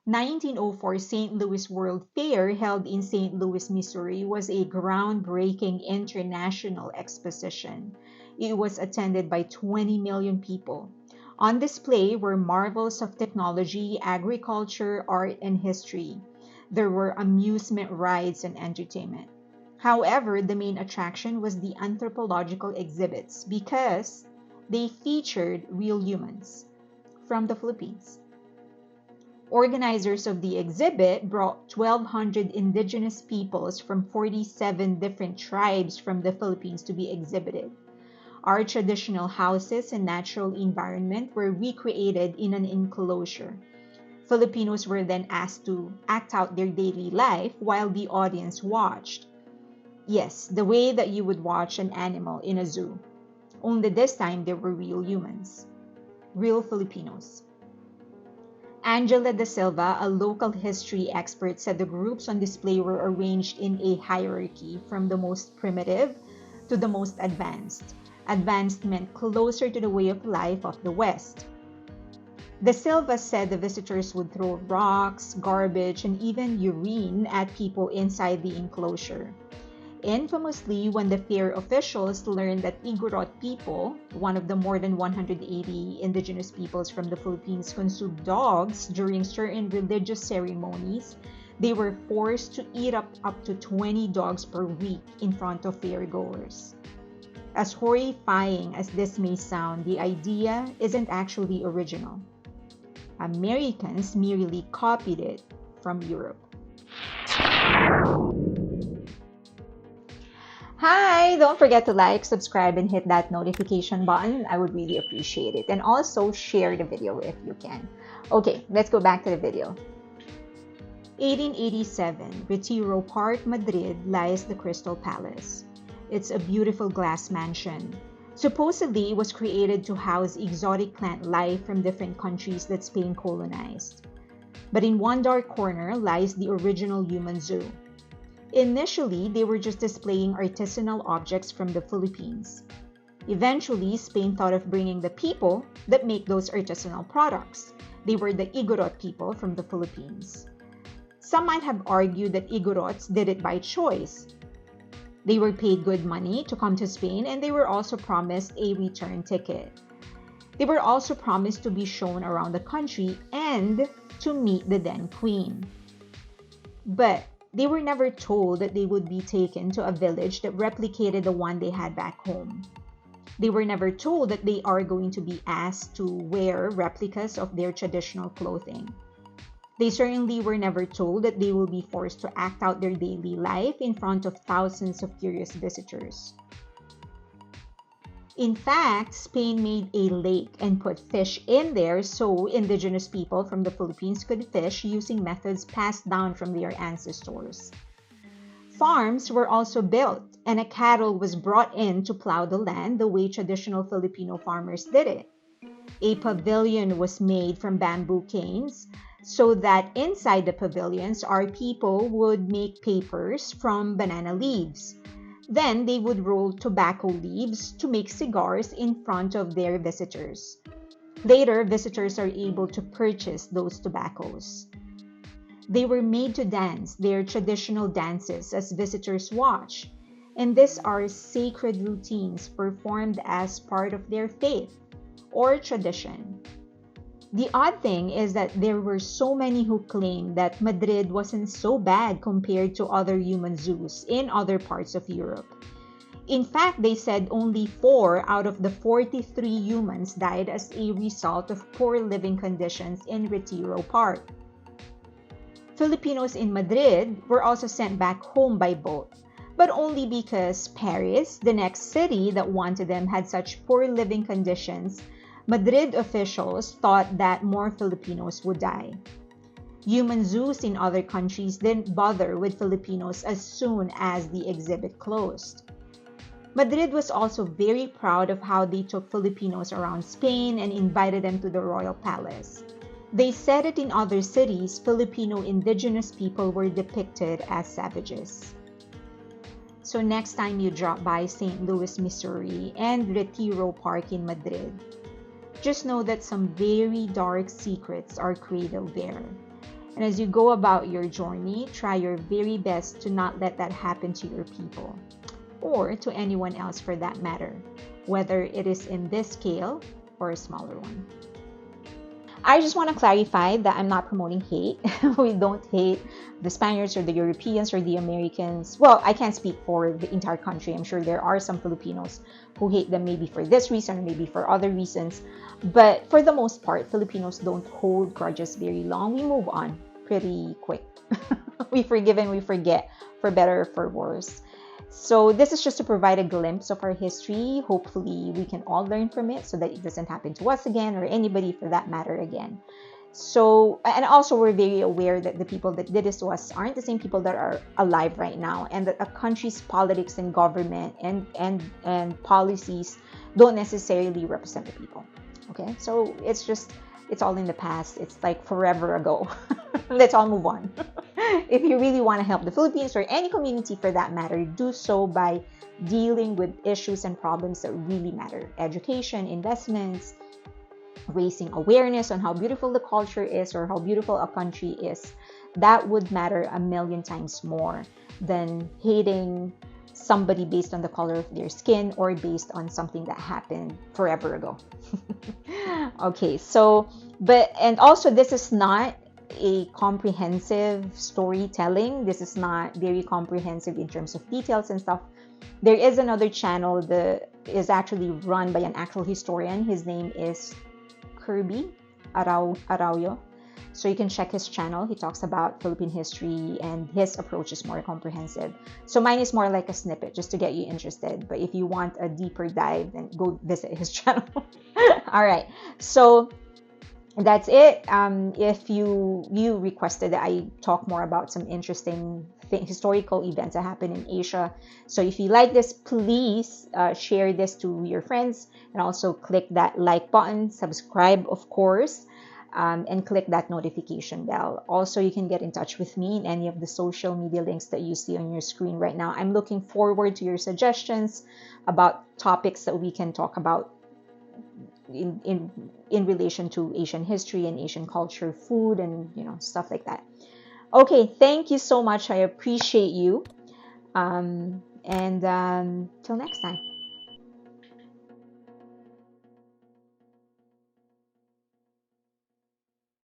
1904 St. Louis World Fair, held in St. Louis, Missouri, was a groundbreaking international exposition. It was attended by 20 million people. On display were marvels of technology, agriculture, art, and history. There were amusement rides and entertainment. However, the main attraction was the anthropological exhibits because they featured real humans from the Philippines. Organizers of the exhibit brought 1,200 indigenous peoples from 47 different tribes from the Philippines to be exhibited. Our traditional houses and natural environment were recreated in an enclosure. Filipinos were then asked to act out their daily life while the audience watched. Yes, the way that you would watch an animal in a zoo. Only this time they were real humans, real Filipinos. Angela da Silva, a local history expert, said the groups on display were arranged in a hierarchy from the most primitive to the most advanced. Advanced meant closer to the way of life of the West. Da Silva said the visitors would throw rocks, garbage, and even urine at people inside the enclosure. Infamously, when the fair officials learned that Igorot people, one of the more than 180 indigenous peoples from the Philippines, consumed dogs during certain religious ceremonies, they were forced to eat up to 20 dogs per week in front of fairgoers. As horrifying as this may sound, the idea isn't actually original. Americans merely copied it from Europe. Hi! Don't forget to like, subscribe, and hit that notification button. I would really appreciate it. And also share the video if you can. Okay, let's go back to the video. 1887, Retiro Park, Madrid, lies the Crystal Palace. It's a beautiful glass mansion. Supposedly, it was created to house exotic plant life from different countries that Spain colonized. But in one dark corner lies the original human zoo. Initially, they were just displaying artisanal objects from the Philippines. Eventually, Spain thought of bringing the people that make those artisanal products. They were the Igorot people from the Philippines. Some might have argued that Igorots did it by choice. They were paid good money to come to Spain, and they were also promised a return ticket. They were also promised to be shown around the country and to meet the then queen. But they were never told that they would be taken to a village that replicated the one they had back home. They were never told that they are going to be asked to wear replicas of their traditional clothing. They certainly were never told that they will be forced to act out their daily life in front of thousands of curious visitors. In fact, Spain made a lake and put fish in there so indigenous people from the Philippines could fish using methods passed down from their ancestors. Farms were also built, and a cattle was brought in to plow the land the way traditional Filipino farmers did it. A pavilion was made from bamboo canes so that inside the pavilions our people would make papers from banana leaves. Then they would roll tobacco leaves to make cigars in front of their visitors. Later, visitors are able to purchase those tobaccos. They were made to dance their traditional dances as visitors watch, and these are sacred routines performed as part of their faith or tradition. The odd thing is that there were so many who claimed that Madrid wasn't so bad compared to other human zoos in other parts of Europe. In fact, they said only 4 out of the 43 humans died as a result of poor living conditions in Retiro Park. Filipinos in Madrid were also sent back home by boat, but only because Paris, the next city that wanted them, had such poor living conditions. Madrid officials thought that more Filipinos would die. Human zoos in other countries didn't bother with Filipinos as soon as the exhibit closed. Madrid was also very proud of how they took Filipinos around Spain and invited them to the royal palace. They said that in other cities, Filipino indigenous people were depicted as savages. So next time you drop by St. Louis, Missouri and Retiro Park in Madrid, just know that some very dark secrets are cradled there. And as you go about your journey, try your very best to not let that happen to your people or to anyone else for that matter, whether it is in this scale or a smaller one. I just want to clarify that I'm not promoting hate. We don't hate the Spaniards or the Europeans or the Americans. Well, I can't speak for the entire country. I'm sure there are some Filipinos who hate them maybe for this reason or maybe for other reasons. But for the most part, Filipinos don't hold grudges very long. We move on pretty quick. We forgive and we forget, for better or for worse. So this is just to provide a glimpse of our history. Hopefully we can all learn from it so that it doesn't happen to us again or anybody for that matter again. So, and also we're very aware that the people that did this to us aren't the same people that are alive right now, and that a country's politics and government and policies don't necessarily represent the people. Okay, so it's all in the past. It's like forever ago. Let's all move on. If you really want to help the Philippines or any community for that matter, do so by dealing with issues and problems that really matter. Education, investments, raising awareness on how beautiful the culture is or how beautiful a country is. That would matter a million times more than hating somebody based on the color of their skin or based on something that happened forever ago. Okay, so, and also this is not a comprehensive storytelling. This is not very comprehensive in terms of details and stuff. There is another channel that is actually run by an actual historian. His name is Kirby Araujo. So you can check his channel. He talks about Philippine history and his approach is more comprehensive. So mine is more like a snippet just to get you interested. But if you want a deeper dive, then go visit his channel. All right. So that's it. If you requested that I talk more about some interesting historical events that happen in Asia. So if you like this, please share this to your friends and also click that like button, subscribe, of course. And click that notification bell. Also, you can get in touch with me in any of the social media links that you see on your screen right now. I'm looking forward to your suggestions about topics that we can talk about in relation to Asian history and Asian culture, food, and stuff like that. Okay, thank you so much. I appreciate you. And till next time.